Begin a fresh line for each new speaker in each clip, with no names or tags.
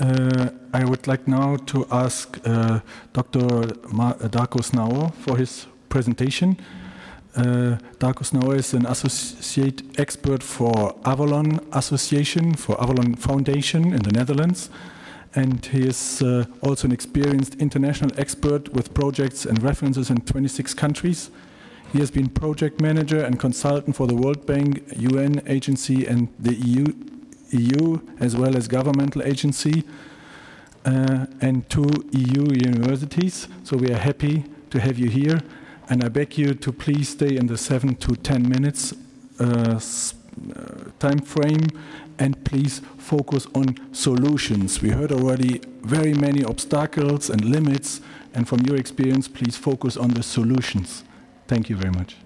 I would like now to ask Dr. Darko Znaor for his presentation. Darko Znaor is an associate expert for Avalon Association, for Avalon Foundation in the Netherlands. And he is also an experienced international expert with projects and references in 26 countries. He has been project manager and consultant for the World Bank, UN agency, and the EU as well as governmental agency, and 2 EU universities. So we are happy to have you here. And I beg you to please stay in the 7 to 10 minutes time frame, and please focus on solutions. We heard already very many obstacles and limits, and from your experience, please focus on the solutions. Thank you very much.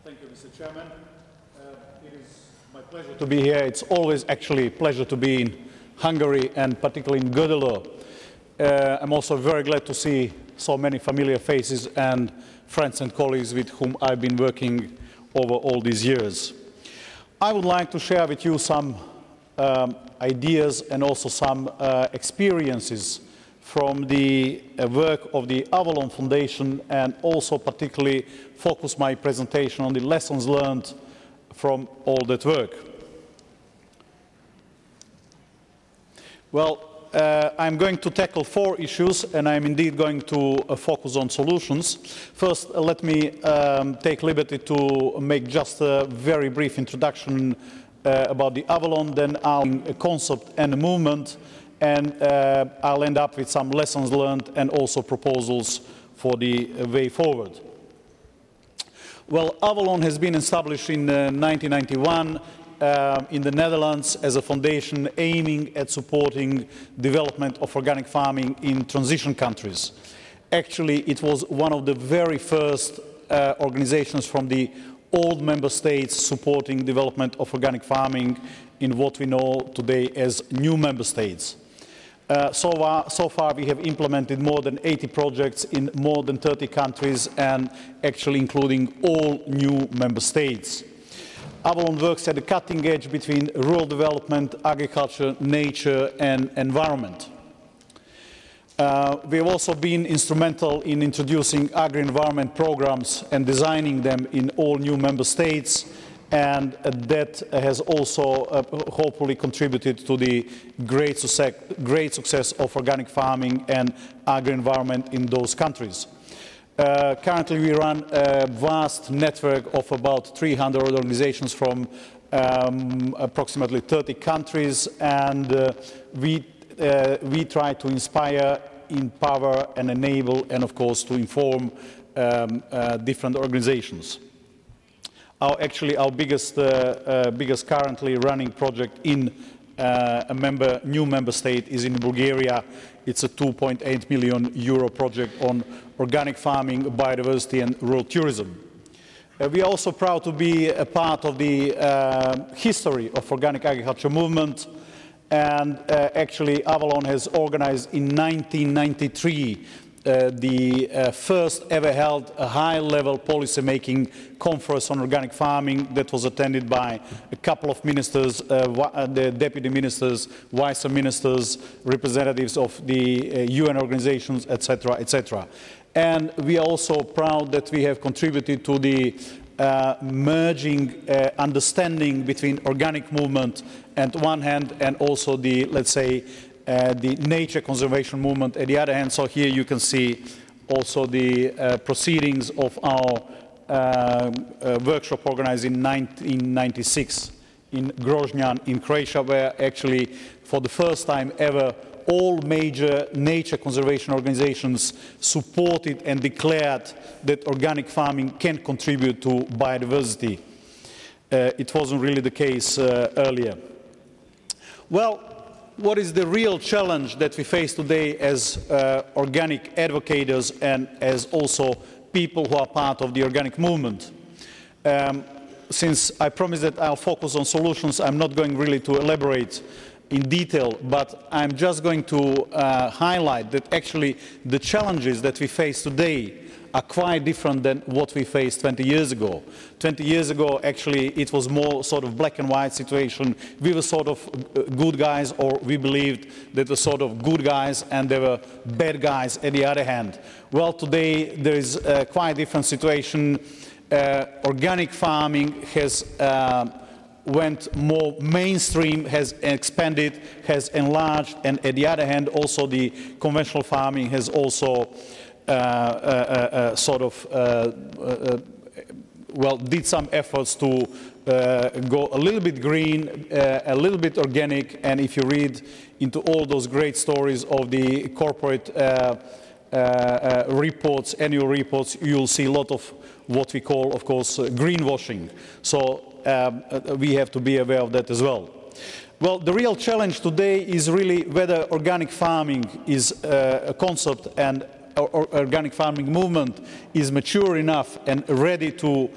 Thank you, Mr. Chairman. It is my pleasure to be here. It's always actually a pleasure to be in Hungary, and particularly in Gödöllő. I'm also very glad to see so many familiar faces and friends and colleagues with whom I've been working over all these years. I would like to share with you some ideas and also some experiences from the work of the Avalon Foundation, and also particularly focus my presentation on the lessons learned from all that work. Well, I'm going to tackle 4 issues, and I'm indeed going to focus on solutions. First, let me take liberty to make just a very brief introduction about the Avalon, then a concept and a movement, and I'll end up with some lessons learned and also proposals for the way forward. Well, Avalon has been established in 1991 in the Netherlands as a foundation aiming at supporting development of organic farming in transition countries. Actually, it was one of the very first organizations from the old member states supporting development of organic farming in what we know today as new member states. So far we have implemented more than 80 projects in more than 30 countries, and actually including all new member states. Avalon works at the cutting edge between rural development, agriculture, nature and environment. We have also been instrumental in introducing agri-environment programs and designing them in all new member states, and that has also hopefully contributed to the great success of organic farming and agri-environment in those countries. Currently we run a vast network of about 300 organizations from approximately 30 countries, and we try to inspire, empower and enable, and of course to inform different organizations. Actually our biggest currently running project in a new member state is in Bulgaria. It's a 2.8 million euro project on organic farming, biodiversity and rural tourism. We are also proud to be a part of the history of organic agriculture movement, and actually Avalon has organized in 1993 the first ever held a high-level policy-making conference on organic farming that was attended by a couple of ministers, the deputy ministers, vice ministers, representatives of the UN organizations, etc., etc. And we are also proud that we have contributed to the merging understanding between organic movement on one hand and also the, let's say, the nature conservation movement at the other hand. So here you can see also the proceedings of our workshop organized in 1996 in Groznan in Croatia, where actually for the first time ever all major nature conservation organizations supported and declared that organic farming can contribute to biodiversity. It wasn't really the case earlier. Well, what is the real challenge that we face today as organic advocates and as also people who are part of the organic movement? Since I promised that I'll focus on solutions, I'm not going really to elaborate in detail, but I'm just going to highlight that actually the challenges that we face today are quite different than what we faced 20 years ago. 20 years ago, actually, it was more sort of black and white situation. We were sort of good guys, or we believed that were sort of good guys and there were bad guys at the other hand. Well, today there is a quite different situation. Organic farming has went more mainstream, has expanded, has enlarged, and at the other hand, also the conventional farming has also well, did some efforts to go a little bit green, a little bit organic, and if you read into all those great stories of the corporate reports, annual reports, you'll see a lot of what we call, of course, greenwashing. So we have to be aware of that as well. Well, the real challenge today is really whether organic farming is a concept and organic farming movement is mature enough and ready to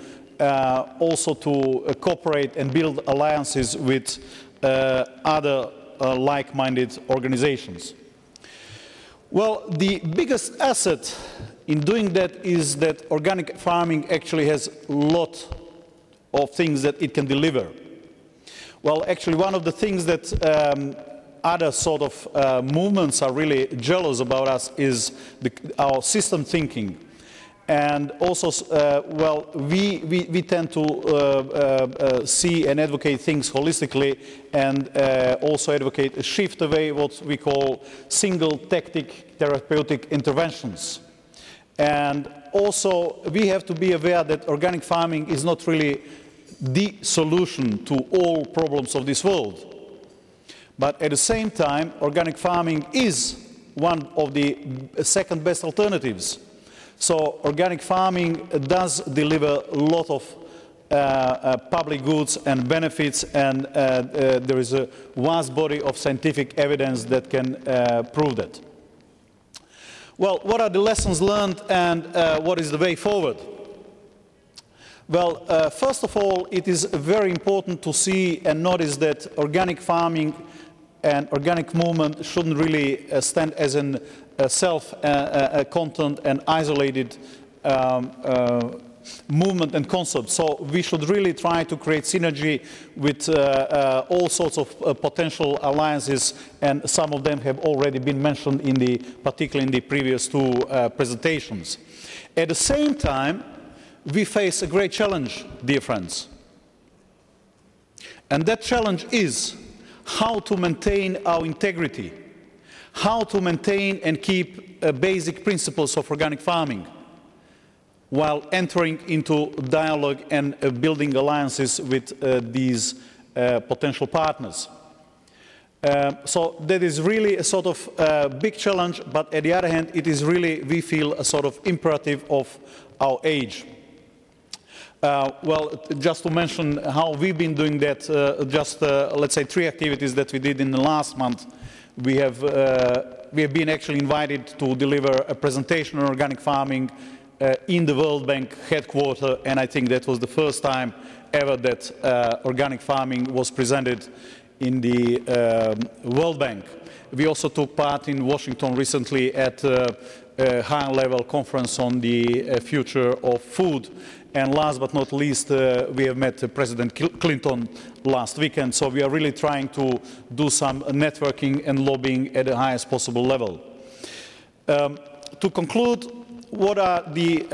also to cooperate and build alliances with other like-minded organizations. Well, the biggest asset in doing that is that organic farming actually has a lot of things that it can deliver. Well, actually, one of the things that other sort of movements are really jealous about us is our system thinking. And also, well, we tend to see and advocate things holistically and also advocate a shift away what we call single tactic therapeutic interventions. And also, we have to be aware that organic farming is not really the solution to all problems of this world. But at the same time, organic farming is one of the second best alternatives. So organic farming does deliver a lot of public goods and benefits, and there is a vast body of scientific evidence that can prove that. Well, what are the lessons learned and what is the way forward? Well, first of all, it is very important to see and notice that organic farming and organic movement shouldn't really stand as a self-content and isolated movement and concept. So we should really try to create synergy with all sorts of potential alliances, and some of them have already been mentioned, particularly in the previous two presentations. At the same time, we face a great challenge, dear friends. And that challenge is how to maintain our integrity, how to maintain and keep basic principles of organic farming while entering into dialogue and building alliances with these potential partners. So that is really a sort of big challenge, but at the other hand, it is really, we feel, a sort of imperative of our age. Well, just to mention how we've been doing that, let's say 3 activities that we did in the last month. We have been actually invited to deliver a presentation on organic farming in the World Bank headquarters, and I think that was the first time ever that organic farming was presented in the World Bank. We also took part in Washington recently at a high-level conference on the future of food. And last but not least, we have met President Clinton last weekend, so we are really trying to do some networking and lobbying at the highest possible level. To conclude, what are the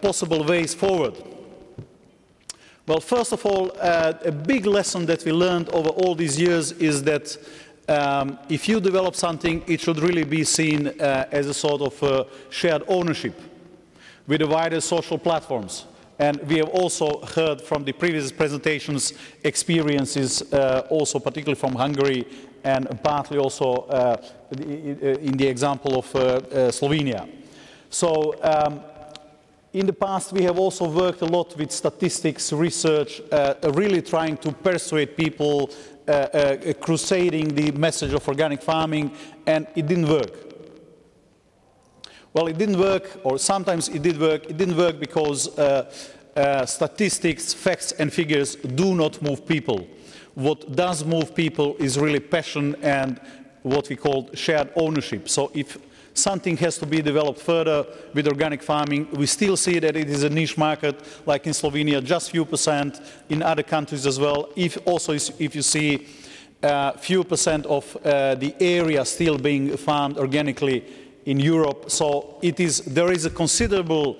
possible ways forward? Well, first of all, a big lesson that we learned over all these years is that if you develop something, it should really be seen as a sort of shared ownership with the wider social platforms. And we have also heard from the previous presentations experiences, also particularly from Hungary and partly also in the example of Slovenia. So in the past we have also worked a lot with statistics, research, really trying to persuade people, crusading the message of organic farming, and it didn't work. Well, it didn't work, or sometimes it did work. It didn't work because statistics, facts and figures do not move people. What does move people is really passion and what we call shared ownership. So if something has to be developed further with organic farming, we still see that it is a niche market, like in Slovenia, just few percent, in other countries as well. If you see few percent of the area still being farmed organically in Europe, so there is a considerable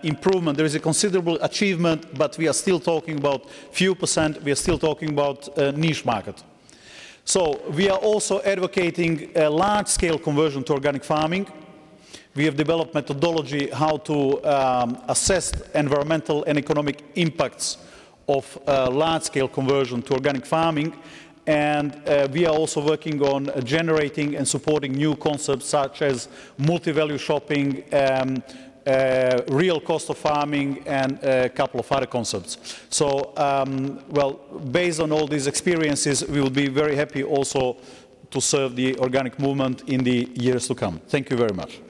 improvement, there is a considerable achievement, but we are still talking about few percent, we are still talking about a niche market. So we are also advocating a large-scale conversion to organic farming. We have developed methodology how to assess environmental and economic impacts of large-scale conversion to organic farming. And we are also working on generating and supporting new concepts such as multi-value shopping, real cost of farming, and a couple of other concepts. So, well, based on all these experiences, we will be very happy also to serve the organic movement in the years to come. Thank you very much.